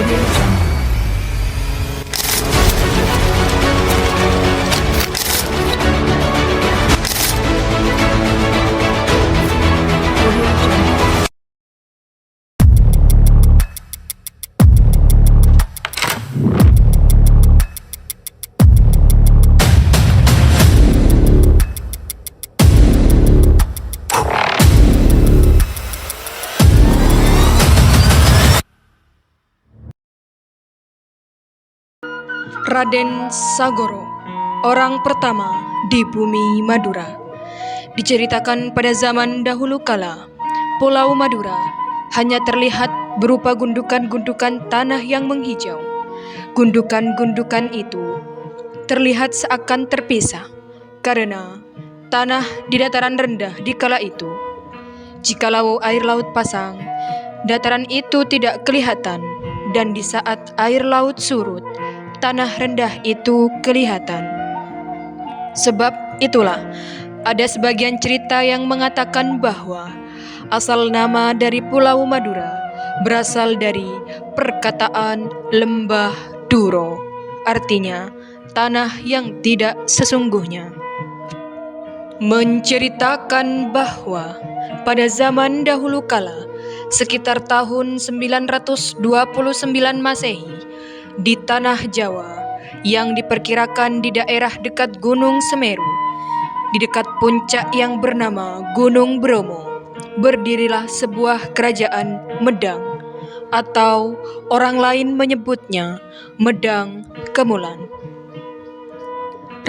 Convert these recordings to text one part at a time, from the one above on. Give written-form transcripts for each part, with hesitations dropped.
Audio Jungle. Audio Jungle. Raden Sagoro, orang pertama di bumi Madura. Diceritakan pada zaman dahulu kala, Pulau Madura hanya terlihat berupa gundukan-gundukan tanah yang menghijau. Gundukan-gundukan itu terlihat seakan terpisah karena tanah di dataran rendah di kala itu. Jikalau air laut pasang, dataran itu tidak kelihatan, dan di saat air laut surut, tanah rendah itu kelihatan. Sebab itulah ada sebagian cerita yang mengatakan bahwa asal nama dari Pulau Madura berasal dari perkataan lembah Duro, artinya tanah yang tidak sesungguhnya. Menceritakan bahwa pada zaman dahulu kala, sekitar tahun 929 Masehi, di tanah Jawa yang diperkirakan di daerah dekat Gunung Semeru, di dekat puncak yang bernama Gunung Bromo, berdirilah sebuah kerajaan Medang, atau orang lain menyebutnya Medang Kemulan.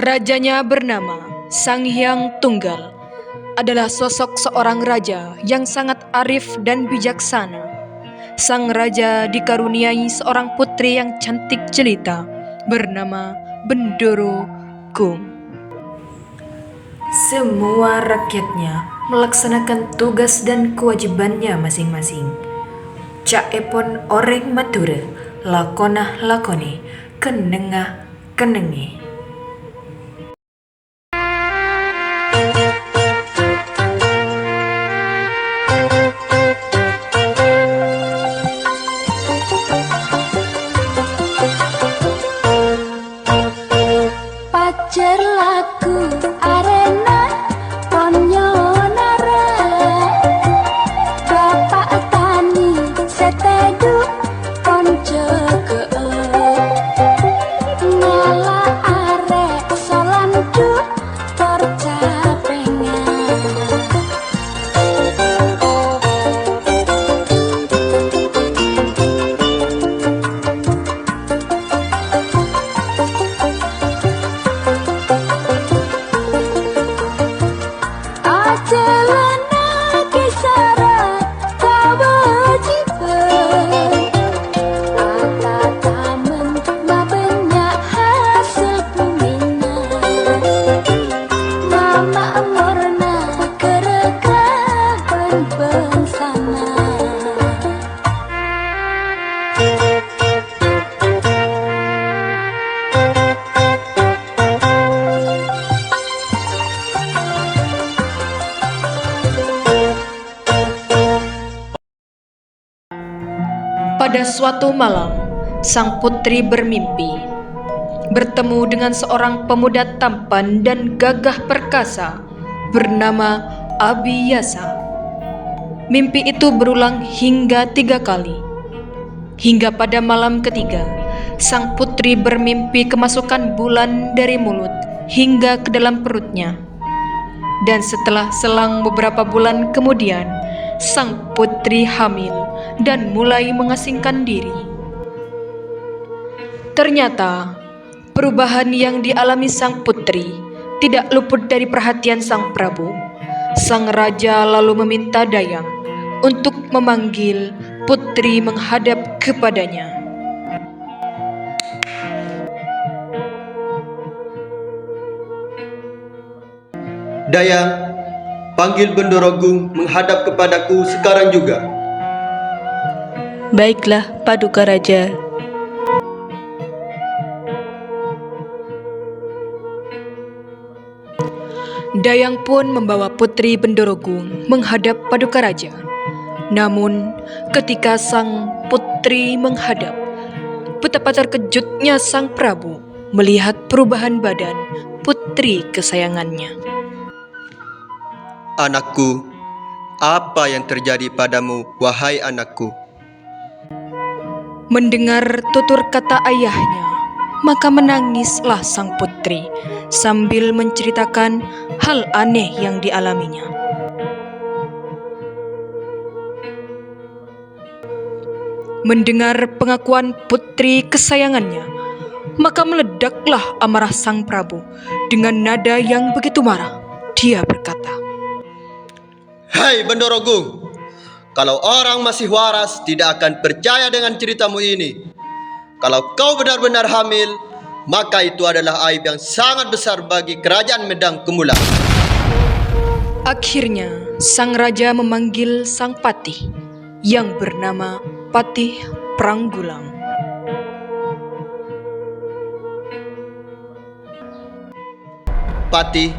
Rajanya bernama Sang Hyang Tunggal, adalah sosok seorang raja yang sangat arif dan bijaksana. Sang raja dikaruniai seorang putri yang cantik jelita bernama Bendoro Gung. Semua rakyatnya melaksanakan tugas dan kewajibannya masing-masing. Caepon oreng mature, lakonah lakone, kenengah kenenge. Pacer laku arena ponyonara bapak tani setedu konco ngala arek solandu tercapengan. Acelana kisara kewajiban atatamen mabanyak hasil puminan mama murna kerekaban bersama. Pada suatu malam, sang putri bermimpi bertemu dengan seorang pemuda tampan dan gagah perkasa bernama Abiyasa. Mimpi itu berulang hingga 3 kali. Hingga pada malam ketiga, sang putri bermimpi kemasukan bulan dari mulut hingga ke dalam perutnya. Dan setelah selang beberapa bulan kemudian, sang putri hamil dan mulai mengasingkan diri. Ternyata, perubahan yang dialami sang putri tidak luput dari perhatian sang Prabu. Sang raja lalu meminta Dayang untuk memanggil putri menghadap kepadanya. Dayang, panggil Bendoro Gung menghadap kepadaku sekarang juga. Baiklah, Paduka Raja. Dayang pun membawa putri Bendoro Gung menghadap Paduka Raja. Namun, ketika sang putri menghadap, betapa terkejutnya sang Prabu melihat perubahan badan putri kesayangannya. Anakku, apa yang terjadi padamu, wahai anakku? Mendengar tutur kata ayahnya, maka menangislah sang putri sambil menceritakan hal aneh yang dialaminya. Mendengar pengakuan putri kesayangannya, maka meledaklah amarah sang Prabu. Dengan nada yang begitu marah, dia berkata, Hai Bendorogu, kalau orang masih waras tidak akan percaya dengan ceritamu ini. Kalau kau benar-benar hamil, maka itu adalah aib yang sangat besar bagi kerajaan Medang Kumulang. Akhirnya, sang raja memanggil sang patih yang bernama Patih Pranggulang. Patih,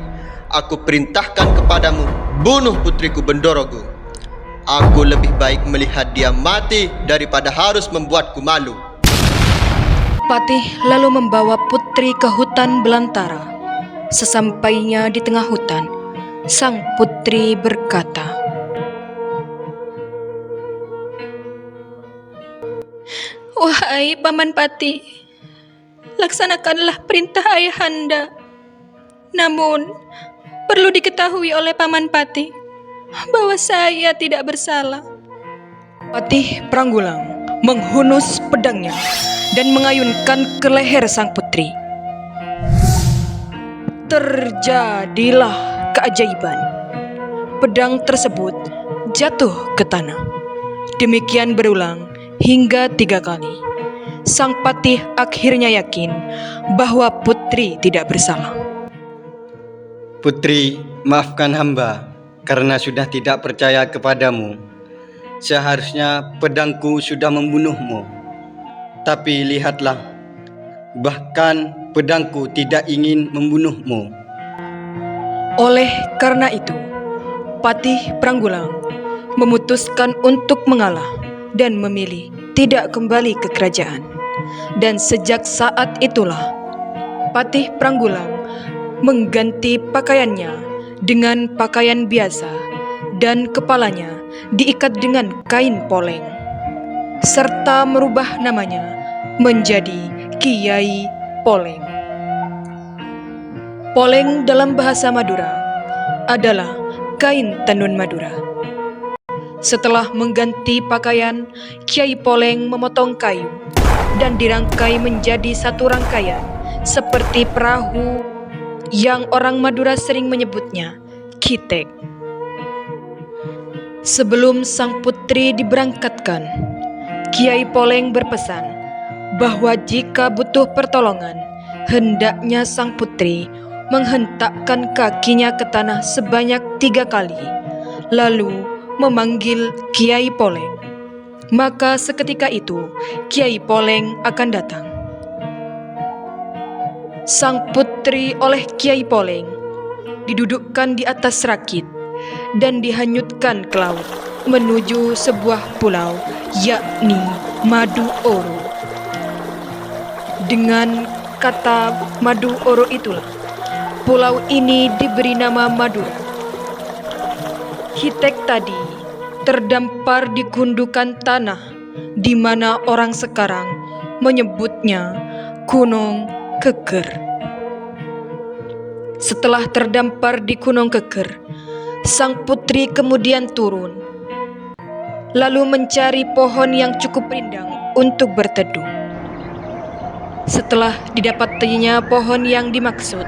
aku perintahkan kepadamu, bunuh putriku Bendorogu. Aku lebih baik melihat dia mati daripada harus membuatku malu. Patih lalu membawa putri ke hutan belantara. Sesampainya di tengah hutan, sang putri berkata, "Wahai Paman Patih, laksanakanlah perintah ayahanda. Namun, perlu diketahui oleh Paman Patih bahwa saya tidak bersalah." Patih Pranggulang menghunus pedangnya dan mengayunkan ke leher sang putri. Terjadilah keajaiban. Pedang tersebut jatuh ke tanah. Demikian berulang hingga 3 kali. Sang patih akhirnya yakin bahwa putri tidak bersalah. Putri, maafkan hamba karena sudah tidak percaya kepadamu. Seharusnya pedangku sudah membunuhmu. Tapi lihatlah, bahkan pedangku tidak ingin membunuhmu. Oleh karena itu, Patih Pranggulang memutuskan untuk mengalah dan memilih tidak kembali ke kerajaan. Dan sejak saat itulah, Patih Pranggulang mengganti pakaiannya dengan pakaian biasa dan kepalanya diikat dengan kain poleng, serta merubah namanya menjadi Kiai Poleng. Poleng dalam bahasa Madura adalah kain tenun Madura. Setelah mengganti pakaian, Kiai Poleng memotong kayu dan dirangkai menjadi satu rangkaian seperti perahu yang orang Madura sering menyebutnya kitek. Sebelum sang putri diberangkatkan, Kiai Poleng berpesan bahwa jika butuh pertolongan, hendaknya sang putri menghentakkan kakinya ke tanah sebanyak 3 kali, lalu memanggil Kiai Poleng. Maka seketika itu Kiai Poleng akan datang. Sang putri oleh Kiai Poleng didudukkan di atas rakit dan dihanyutkan ke laut menuju sebuah pulau, yakni Madu Oro. Dengan kata Madu Oro itulah pulau ini diberi nama Madura. Hitek tadi terdampar di gundukan tanah di mana orang sekarang menyebutnya Gunung Keker. Setelah terdampar di Gunung Keker, sang putri kemudian turun, lalu mencari pohon yang cukup rindang untuk berteduh. Setelah didapatinya pohon yang dimaksud,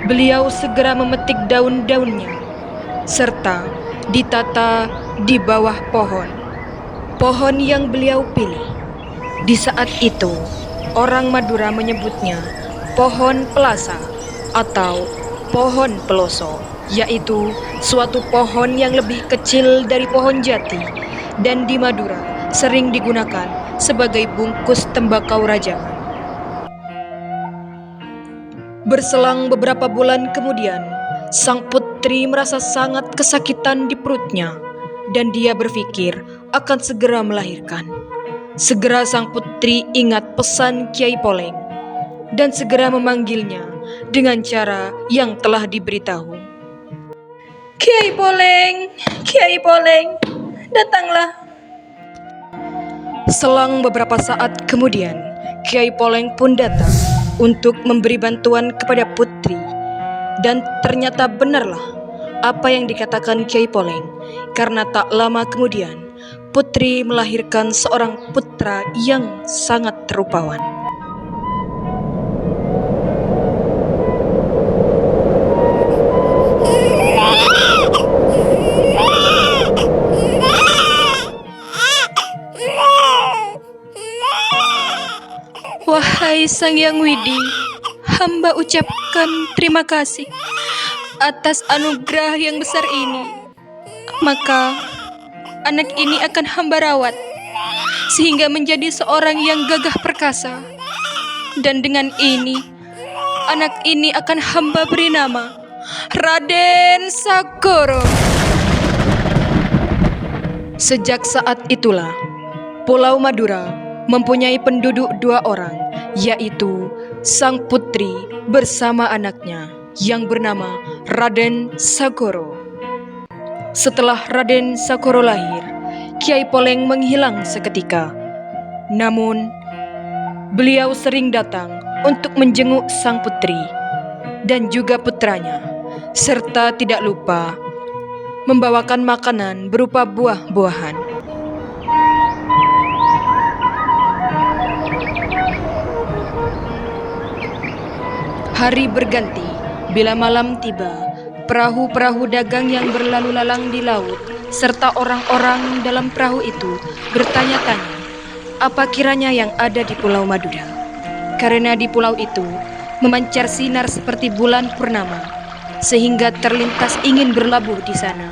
beliau segera memetik daun-daunnya, serta ditata di bawah pohon. Pohon yang beliau pilih di saat itu, orang Madura menyebutnya pohon pelasa atau pohon peloso, yaitu suatu pohon yang lebih kecil dari pohon jati dan di Madura sering digunakan sebagai bungkus tembakau rajangan. Berselang beberapa bulan kemudian, sang putri merasa sangat kesakitan di perutnya dan dia berpikir akan segera melahirkan. segera sang putri ingat pesan Kiai Poleng dan segera memanggilnya dengan cara yang telah diberitahu. Kiai Poleng, datanglah. Selang beberapa saat kemudian, Kiai Poleng pun datang untuk memberi bantuan kepada putri. Dan ternyata benarlah apa yang dikatakan Kiai Poleng, karena tak lama kemudian putri melahirkan seorang putra yang sangat rupawan. Wahai Sang Yang Widi, hamba ucapkan terima kasih atas anugerah yang besar ini. Maka anak ini akan hamba rawat sehingga menjadi seorang yang gagah perkasa. Dan dengan ini, anak ini akan hamba beri nama Raden Sagoro. Sejak saat itulah, Pulau Madura mempunyai penduduk 2 orang, yaitu sang putri bersama anaknya yang bernama Raden Sagoro. Setelah Raden Sagoro lahir, Kiai Poleng menghilang seketika. Namun, beliau sering datang untuk menjenguk sang putri dan juga putranya, serta tidak lupa membawakan makanan berupa buah-buahan. Hari berganti, bila malam tiba, perahu-perahu dagang yang berlalu lalang di laut, serta orang-orang dalam perahu itu bertanya-tanya, apa kiranya yang ada di Pulau Madura. Karena di pulau itu memancar sinar seperti bulan purnama, sehingga terlintas ingin berlabuh di sana.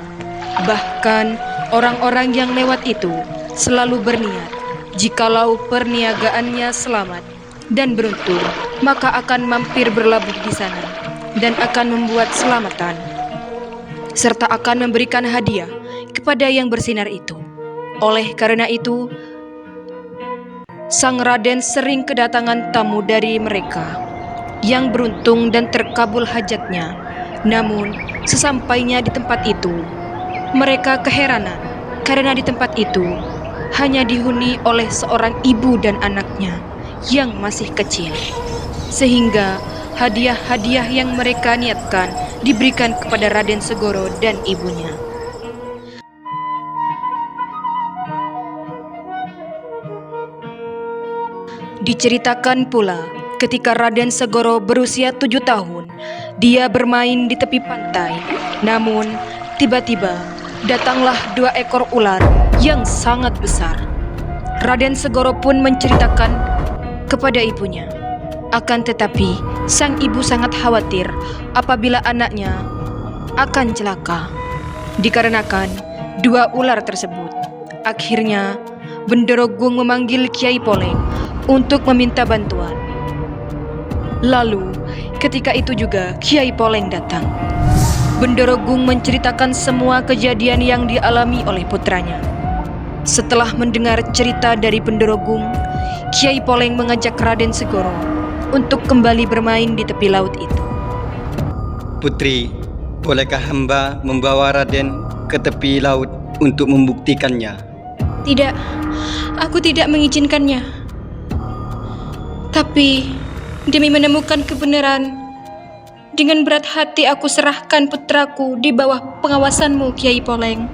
Bahkan orang-orang yang lewat itu selalu berniat, jikalau perniagaannya selamat dan beruntung, maka akan mampir berlabuh di sana dan akan membuat selamatan, serta akan memberikan hadiah kepada yang bersinar itu. Oleh karena itu, sang Raden sering kedatangan tamu dari mereka yang beruntung dan terkabul hajatnya. Namun, sesampainya di tempat itu, mereka keheranan karena di tempat itu hanya dihuni oleh seorang ibu dan anaknya yang masih kecil, sehingga hadiah-hadiah yang mereka niatkan diberikan kepada Raden Sagoro dan ibunya. Diceritakan pula ketika Raden Sagoro berusia 7 tahun, dia bermain di tepi pantai. Namun tiba-tiba datanglah 2 ekor ular yang sangat besar. Raden Sagoro pun menceritakan kepada ibunya. Akan tetapi sang ibu sangat khawatir apabila anaknya akan celaka dikarenakan 2 ular tersebut. Akhirnya Bendoro Gung memanggil Kiai Poleng untuk meminta bantuan. Lalu ketika itu juga Kiai Poleng datang. Bendoro Gung menceritakan semua kejadian yang dialami oleh putranya. Setelah mendengar cerita dari Bendoro Gung, Kiai Poleng mengajak Raden Sagoro untuk kembali bermain di tepi laut itu. Putri, bolehkah hamba membawa Raden ke tepi laut untuk membuktikannya? Tidak, aku tidak mengizinkannya. Tapi demi menemukan kebenaran, dengan berat hati aku serahkan putraku di bawah pengawasanmu, Kiai Poleng.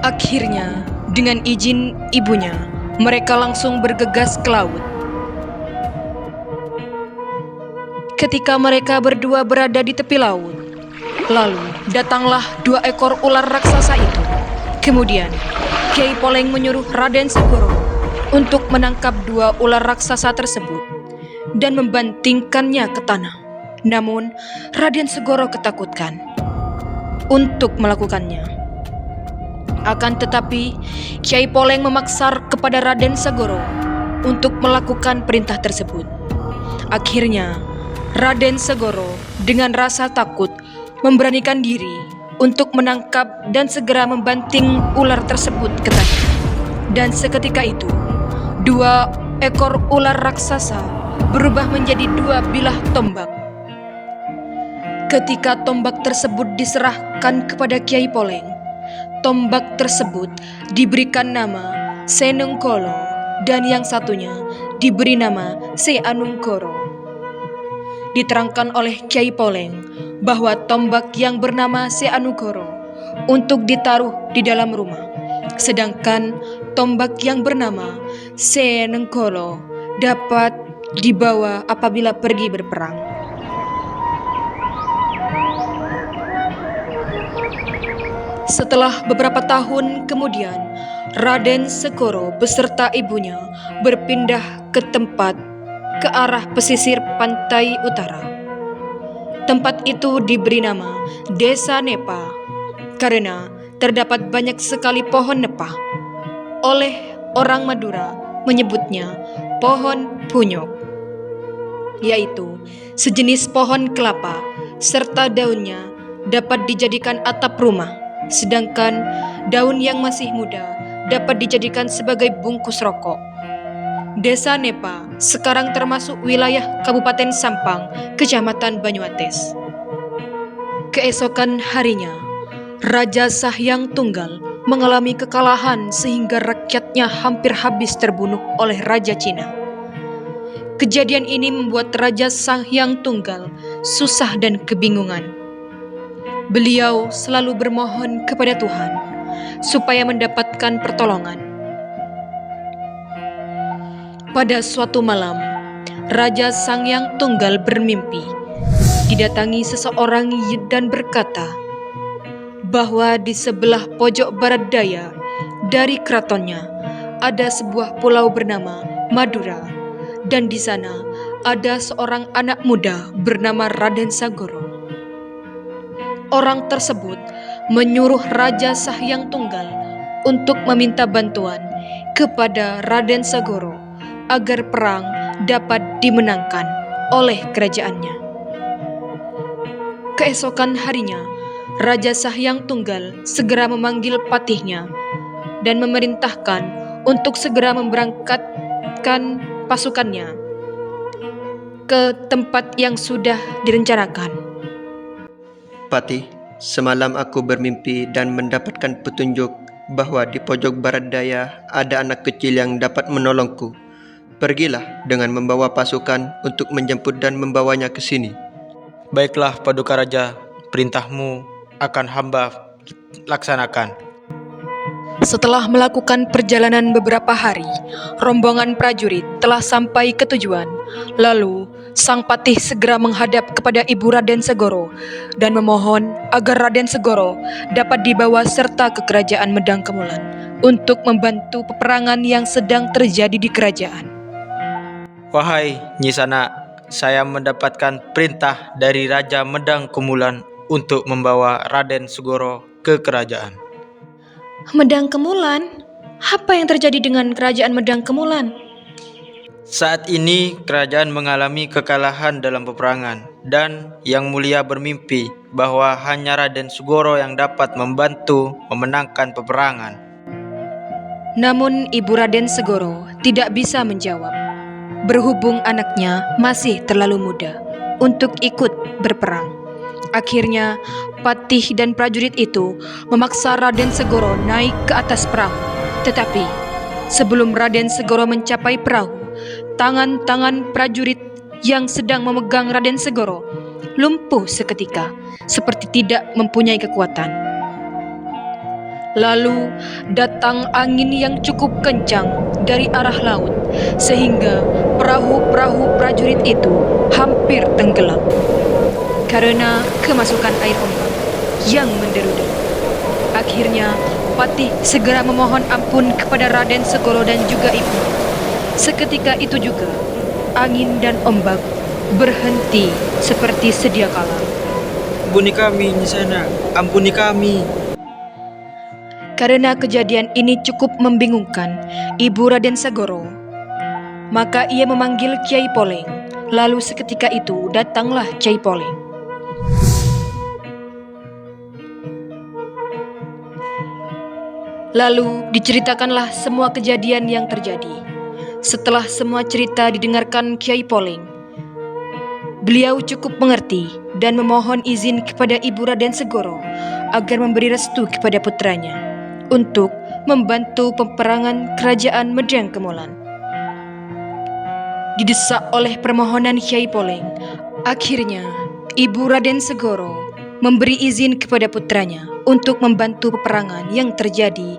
Akhirnya, dengan izin ibunya, mereka langsung bergegas ke laut. Ketika mereka berdua berada di tepi laut, lalu datanglah 2 ekor ular raksasa itu. Kemudian, Kiai Poleng menyuruh Raden Sagoro untuk menangkap 2 ular raksasa tersebut dan membantingkannya ke tanah. Namun, Raden Sagoro ketakutan untuk melakukannya. Akan tetapi, Kiai Poleng memaksa kepada Raden Sagoro untuk melakukan perintah tersebut. Akhirnya, Raden Sagoro dengan rasa takut memberanikan diri untuk menangkap dan segera membanting ular tersebut ke tanah. Dan seketika itu, 2 ekor ular raksasa berubah menjadi 2 bilah tombak. Ketika tombak tersebut diserahkan kepada Kyai Poleng, tombak tersebut diberikan nama Senengkolo dan yang satunya diberi nama Se Anungkoro. Diterangkan oleh Kyai Poleng bahwa tombak yang bernama Se Anungkoro untuk ditaruh di dalam rumah, sedangkan tombak yang bernama Senengkolo dapat dibawa apabila pergi berperang. Setelah beberapa tahun kemudian, Raden Segoro beserta ibunya berpindah ke arah pesisir pantai utara. Tempat itu diberi nama Desa Nepa karena terdapat banyak sekali pohon nepah. Oleh orang Madura menyebutnya pohon punyok, yaitu sejenis pohon kelapa serta daunnya dapat dijadikan atap rumah, sedangkan daun yang masih muda dapat dijadikan sebagai bungkus rokok. Desa Nepa sekarang termasuk wilayah Kabupaten Sampang, Kecamatan Banyuates. Keesokan harinya, Raja Sahyang Tunggal mengalami kekalahan sehingga rakyatnya hampir habis terbunuh oleh Raja Cina. Kejadian ini membuat Raja Sahyang Tunggal susah dan kebingungan. Beliau selalu bermohon kepada Tuhan supaya mendapatkan pertolongan. Pada suatu malam, Raja Sahyang Tunggal bermimpi didatangi seseorang dan berkata bahwa di sebelah pojok barat daya dari keratonnya ada sebuah pulau bernama Madura, dan di sana ada seorang anak muda bernama Raden Sagoro. Orang tersebut menyuruh Raja Sahyang Tunggal untuk meminta bantuan kepada Raden Sagoro agar perang dapat dimenangkan oleh kerajaannya. Keesokan harinya, Raja Sahyang Tunggal segera memanggil patihnya dan memerintahkan untuk segera memberangkatkan pasukannya ke tempat yang sudah direncanakan. Patih, semalam aku bermimpi dan mendapatkan petunjuk bahwa di pojok barat daya ada anak kecil yang dapat menolongku. Pergilah dengan membawa pasukan untuk menjemput dan membawanya ke sini. Baiklah Paduka Raja, perintahmu akan hamba laksanakan. Setelah melakukan perjalanan beberapa hari, rombongan prajurit telah sampai ke tujuan. Lalu, sang patih segera menghadap kepada Ibu Raden Segoro dan memohon agar Raden Segoro dapat dibawa serta ke kerajaan Medang Kemulan untuk membantu peperangan yang sedang terjadi di kerajaan. Wahai Nyisana, saya mendapatkan perintah dari Raja Medang Kemulan untuk membawa Raden Segoro ke kerajaan. Medang Kemulan? Apa yang terjadi dengan kerajaan Medang Kemulan? Saat ini kerajaan mengalami kekalahan dalam peperangan, dan Yang Mulia bermimpi bahwa hanya Raden Segoro yang dapat membantu memenangkan peperangan. Namun Ibu Raden Segoro tidak bisa menjawab, berhubung anaknya masih terlalu muda untuk ikut berperang. Akhirnya, patih dan prajurit itu memaksa Raden Segoro naik ke atas perahu. Tetapi, sebelum Raden Segoro mencapai perahu, tangan-tangan prajurit yang sedang memegang Raden Segoro lumpuh seketika, seperti tidak mempunyai kekuatan. Lalu datang angin yang cukup kencang dari arah laut, sehingga perahu-perahu prajurit itu hampir tenggelam karena kemasukan air ombak yang menderu-deru. Akhirnya, patih segera memohon ampun kepada Raden Segoro dan juga ibu. Seketika itu juga, angin dan ombak berhenti seperti sedia kala. Ampuni kami, Nyisana, ampuni kami. Karena kejadian ini cukup membingungkan Ibu Raden Segoro, maka ia memanggil Kyai Poleng. Lalu seketika itu datanglah Kyai Poleng. Lalu diceritakanlah semua kejadian yang terjadi. Setelah semua cerita didengarkan Kiai Poleng, beliau cukup mengerti dan memohon izin kepada Ibu Raden Segoro agar memberi restu kepada putranya untuk membantu peperangan kerajaan Medang Kemolan. Didesak oleh permohonan Kiai Poleng, akhirnya Ibu Raden Segoro memberi izin kepada putranya untuk membantu peperangan yang terjadi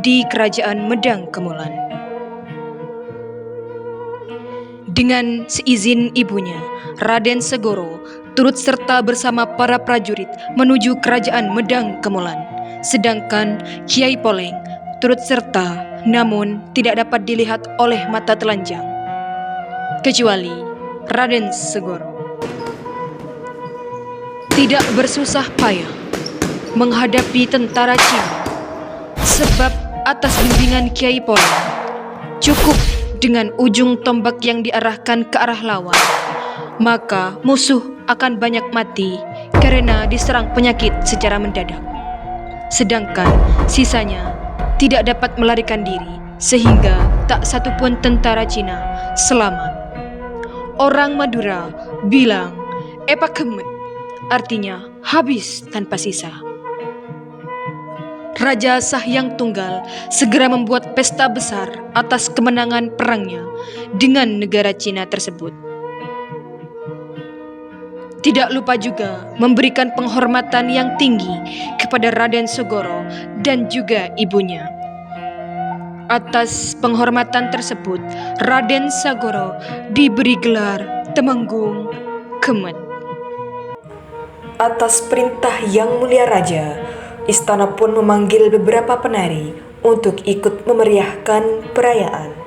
di kerajaan Medang Kemolan. Dengan seizin ibunya, Raden Segoro turut serta bersama para prajurit menuju kerajaan Medang Kemolan. Sedangkan Kiai Poleng turut serta namun tidak dapat dilihat oleh mata telanjang, kecuali Raden Segoro. Tidak bersusah payah menghadapi tentara Cina, sebab atas bimbingan Kiai Poleng cukup dengan ujung tombak yang diarahkan ke arah lawan, maka musuh akan banyak mati karena diserang penyakit secara mendadak. Sedangkan sisanya tidak dapat melarikan diri, sehingga tak satu pun tentara Cina selamat. Orang Madura bilang epakemet, artinya habis tanpa sisa. Raja Sahyang Tunggal segera membuat pesta besar atas kemenangan perangnya dengan negara Cina tersebut. Tidak lupa juga memberikan penghormatan yang tinggi kepada Raden Segoro dan juga ibunya. Atas penghormatan tersebut, Raden Segoro diberi gelar Temenggung Kemet. Atas perintah Yang Mulia Raja, istana pun memanggil beberapa penari untuk ikut memeriahkan perayaan.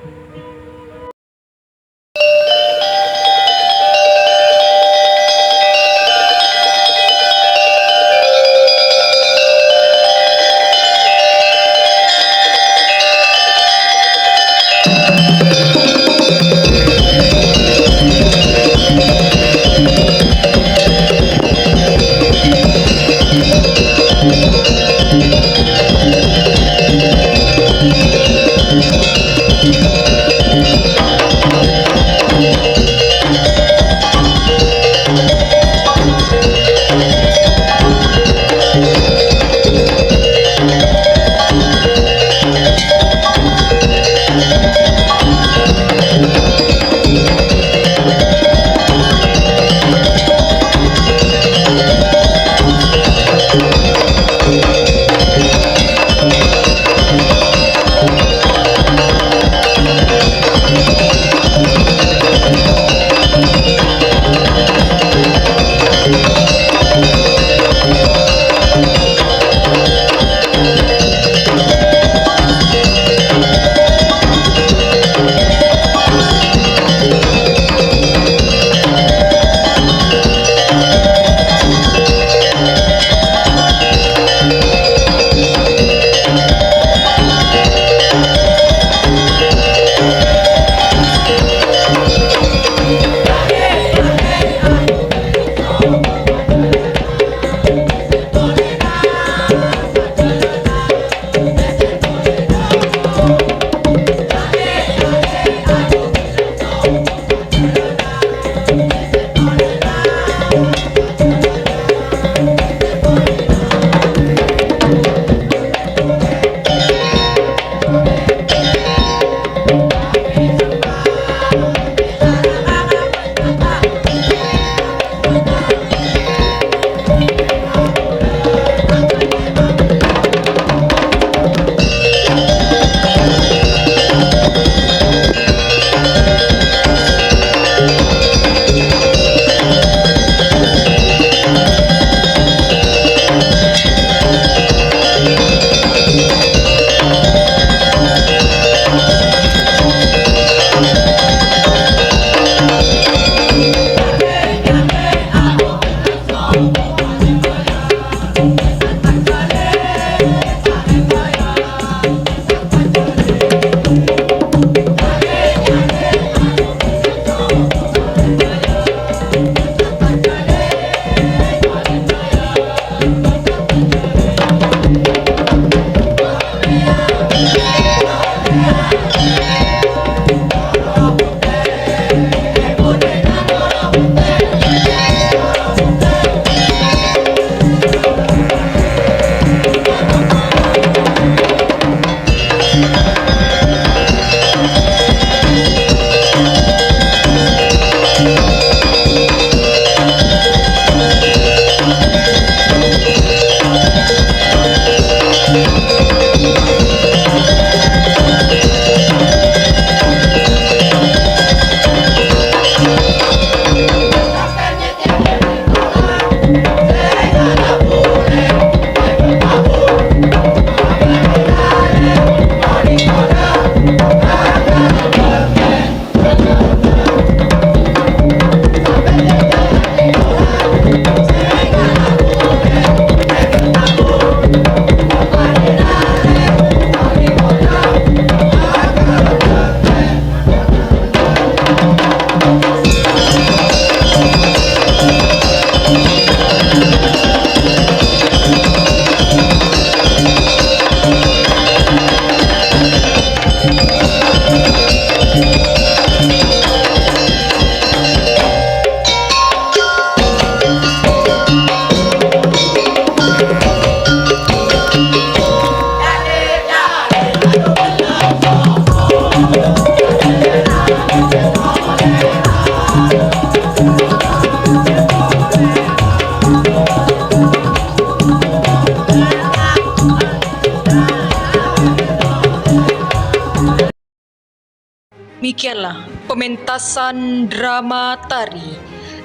Demikianlah pementasan drama tari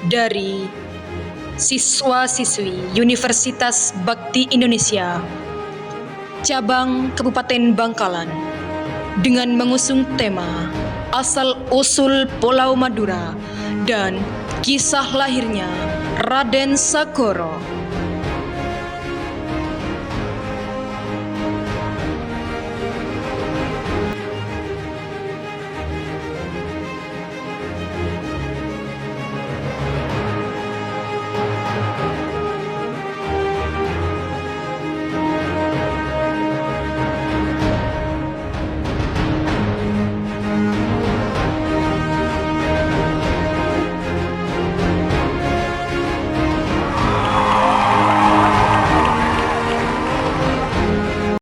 dari siswa-siswi Universitas Bakti Indonesia Cabang Kabupaten Bangkalan dengan mengusung tema Asal-usul Pulau Madura dan kisah lahirnya Raden Sagoro.